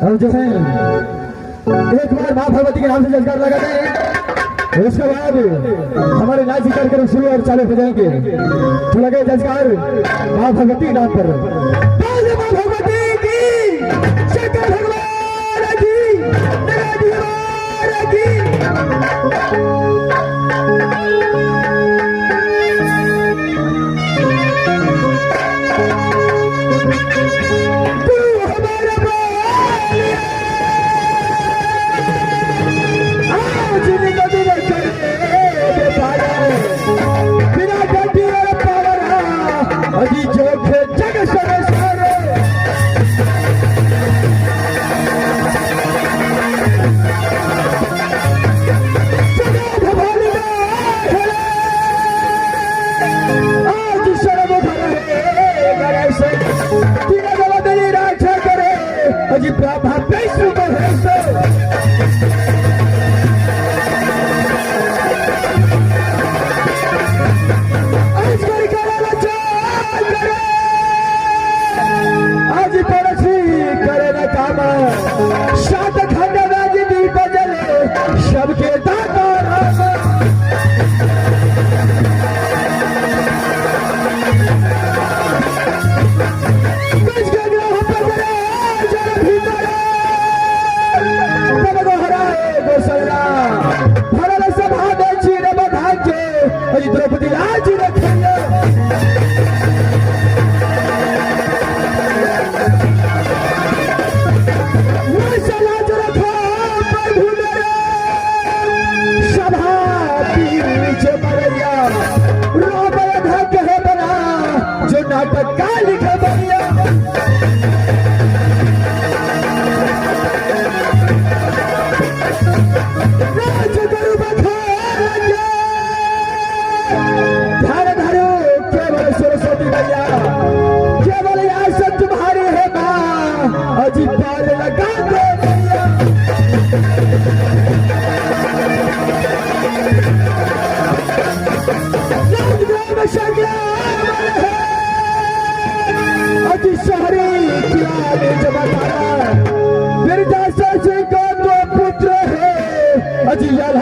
हम जो है एक बार माँ भगवती के नाम से जजकार लगाते हैं, उसके बाद हमारे नाच कार्यक्रम शुरू और चालू हो जाएंगे। तो लगे जजकार माँ भगवती के नाम पर। माँ भगवती की, शंकर भगवान की, भगवान की। प्रभा विष्णु महेश्वर आज पड़ोसी करे न काम सात खंड राज दीप जले सबके दाता द्रौपदी लाज रखिए लाज रखो प्रभु मेरे सभा बीच मरैया रोब धक है बना जो नाटक का लिखे बनिया राजगुरु सरस्वती भैया केवल ऐसा तुम्हारी है माँ अजी पार लगा दो भैया अजी शहरी क्या जमाता मेरे जैसा सिंह का दो पुत्र है अजी यार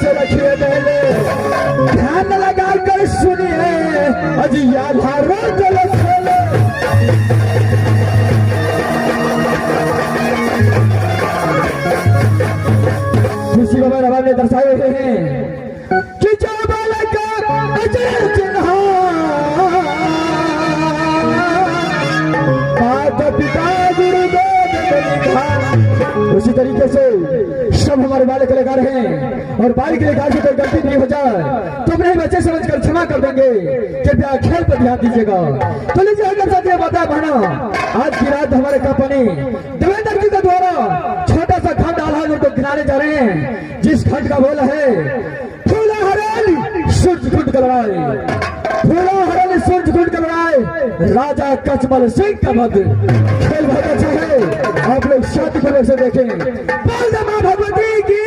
से रखिए पहले ध्यान लगा कर सुनिए अजी याधारो चलो खेले खुशी बाबा रबा ने दर्शाए हुए हैं कि जो बालक अजर चिन्ह माता पिता गुरुदेव लिखा उसी तरीके से सब हमारे बाल कलाकार हैं और बाल कलाकार से कोई गलती नहीं हो जाए तो अपने बच्चे समझकर क्षमा कर देंगे कृपया खेल पर ध्यान दीजिएगा। तो लीजिए अगर साथ बता बहना आज की रात हमारे कंपनी देवेंद्र जी के द्वारा छोटा सा खंड आल्हा को गिनाने जा रहे हैं जिस खंड का बोला है फूला हरण सूर्य कुंड करवाए फूला हरण सूर्य कुंड करवाए राजा कचमल सिंह का मत खेल बहुत अच्छा है आप लोग शांतिपूर्वक से देखें बोल दे मां भगवती की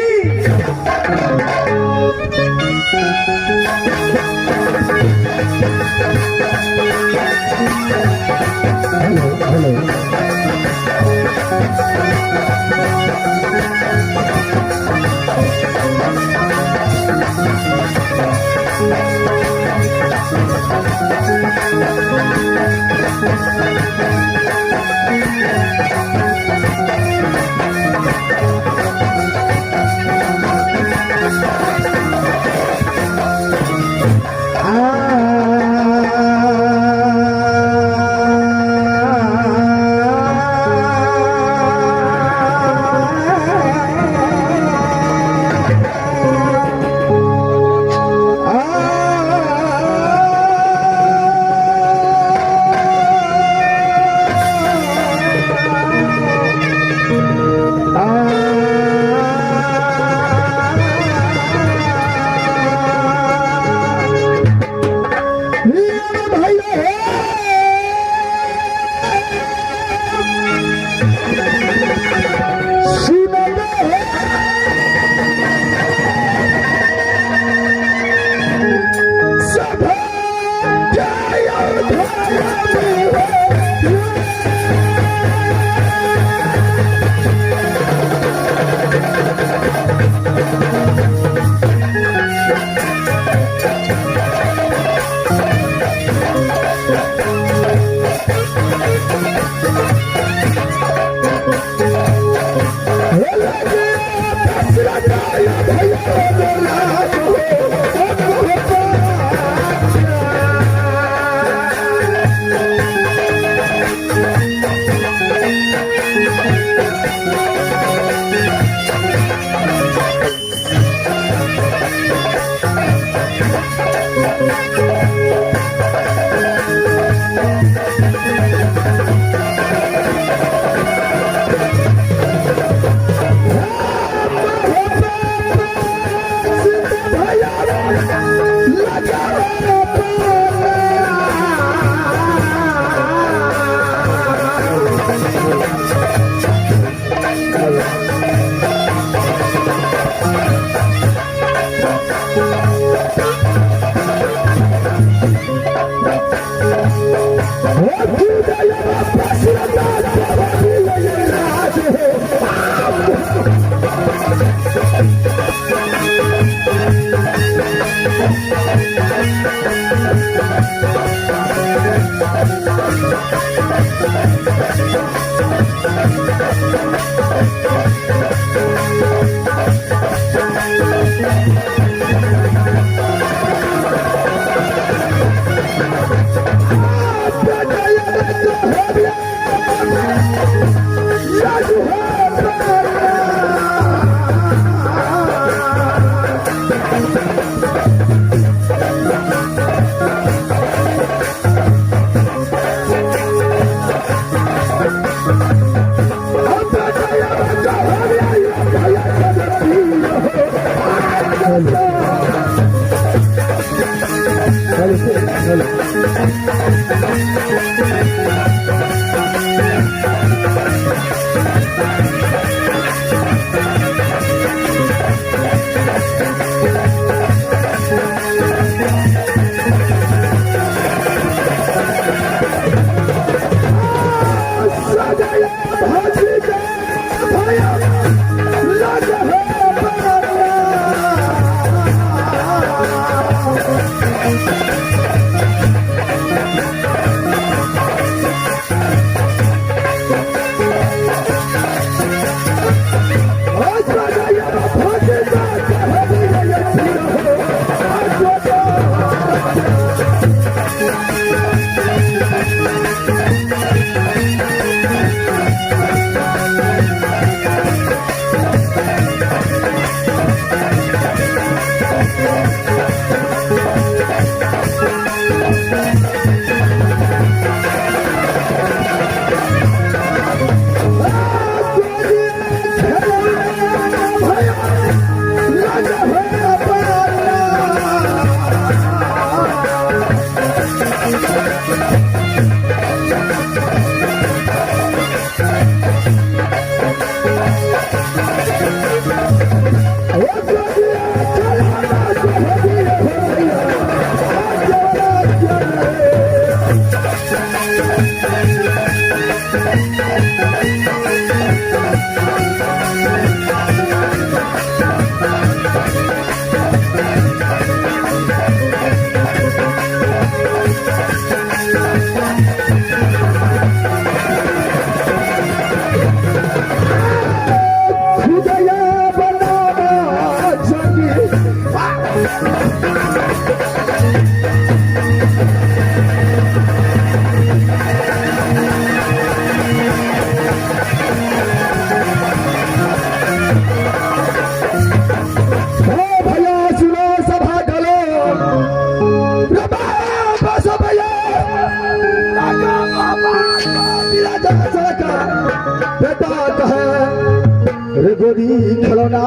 गोदी खिलौना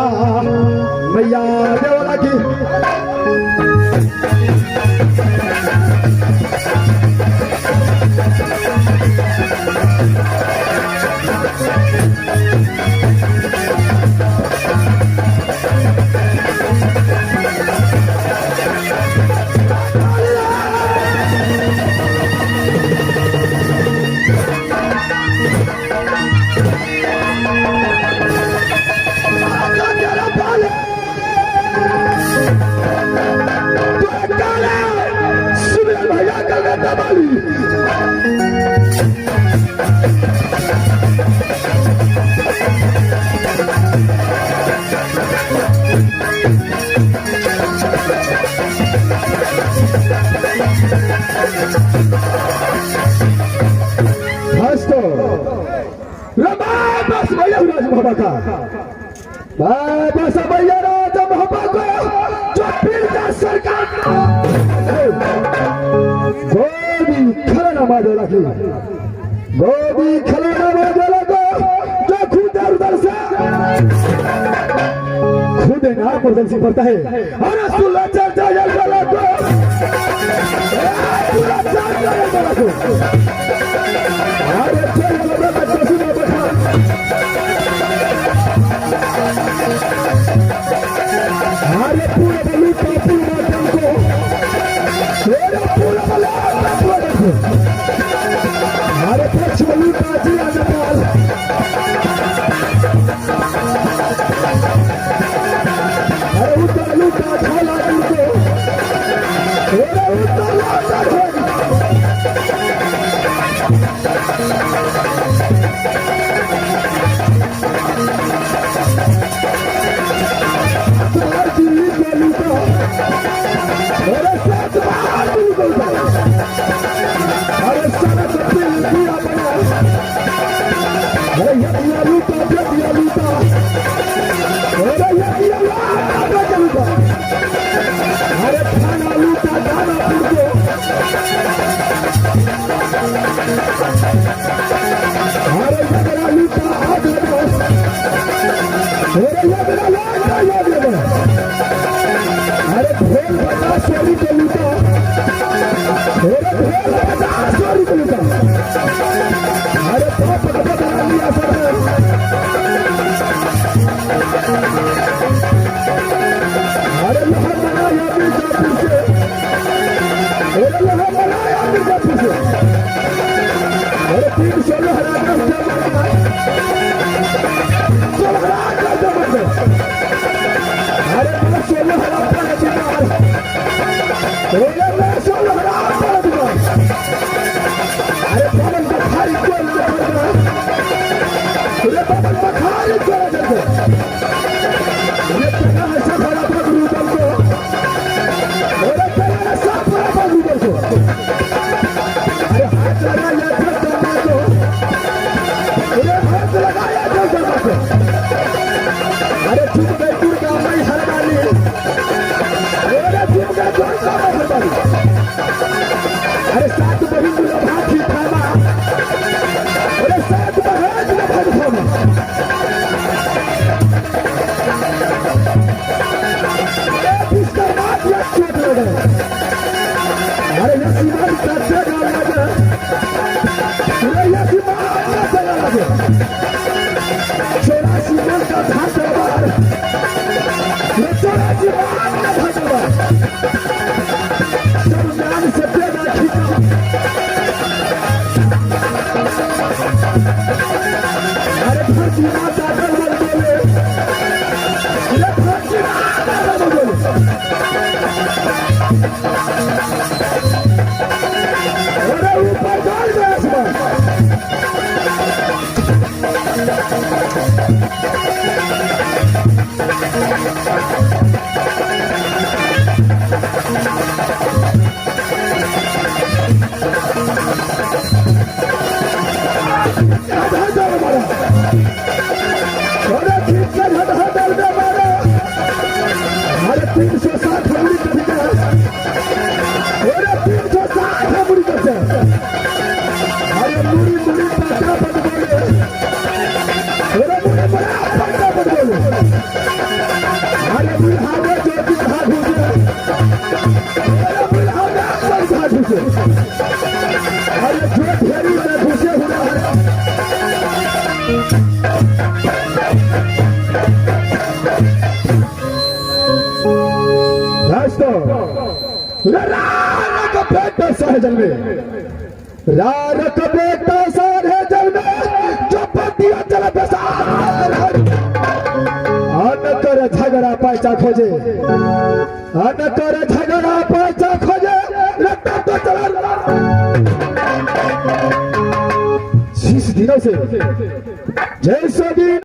मैया देवला की बस भैया राज बाबा का बस भैया राज बाबा को जो फिर का सरकार गोदी खिलौना माजोला की गोदी खिलौना माजोला को जो खुद उधर से खुद नाम प्रदर्शन करता है अरे सुल्ला चर्चा वाला को सुल्ला चर्चा वाला को अरे अरे पूरा बलू का पूरा को अरे पूरा बलू अरे पक्ष बलू का जिया नेपाल अरे उत्तर बलू का झाला को अरे उत्तर अरे अरे बाप बता लिया सर अरे लोहा बनाया मिर्जापुर से अरे लोहा बनाया मिर्जापुर से अरे 316 हरा अरे 16 हरा अरे पवन बखारी अरे पवन बखारी ये पहला ऐसा खड़ा था गुरुदल को अरे पहला ऐसा खड़ा था गुरुदल को अरे हाथ लगाया जगदम्बा को अरे हाथ लगाया जगदम्बा को अरे चुप गई दुर्गा माई हरवाली अरे चुप गई दुर्गा माई हरवाली अरे 7 बहिन भागी थामा अरे 7 बहन भागी थामा अरे ये सीमान कैसे डालना है अरे ये सीमान कैसे डालना है 84 मन का भागवार ये 84 मन का भागवार सब नाम से पेड़ा खींचा अरे धरती माता गलबल बोले ये धरती माता गलबल बोले अरे ऊपर डाल दे आसमान अरे 360 हमड़ी कर दिया अरे 360 हमड़ी कर दिया अरे मुड़ी पकड़ा पड़ बोले अरे मुड़ी बड़ा पकड़ा पड़ बोले अरे बुढ़ावे जो कि भाग हो गया अरे बुढ़ावे पर भाग हो गया अरे जो फेरी में घुसे हुआ है रारक बेटा सहजल में रारक बेटा सहजल में जो पतिया चल अन कर झगड़ा पैसा खोजे अन कर झगड़ा पैसा खोजे रत्ता तो चला 6 दिनों से जैसे दिन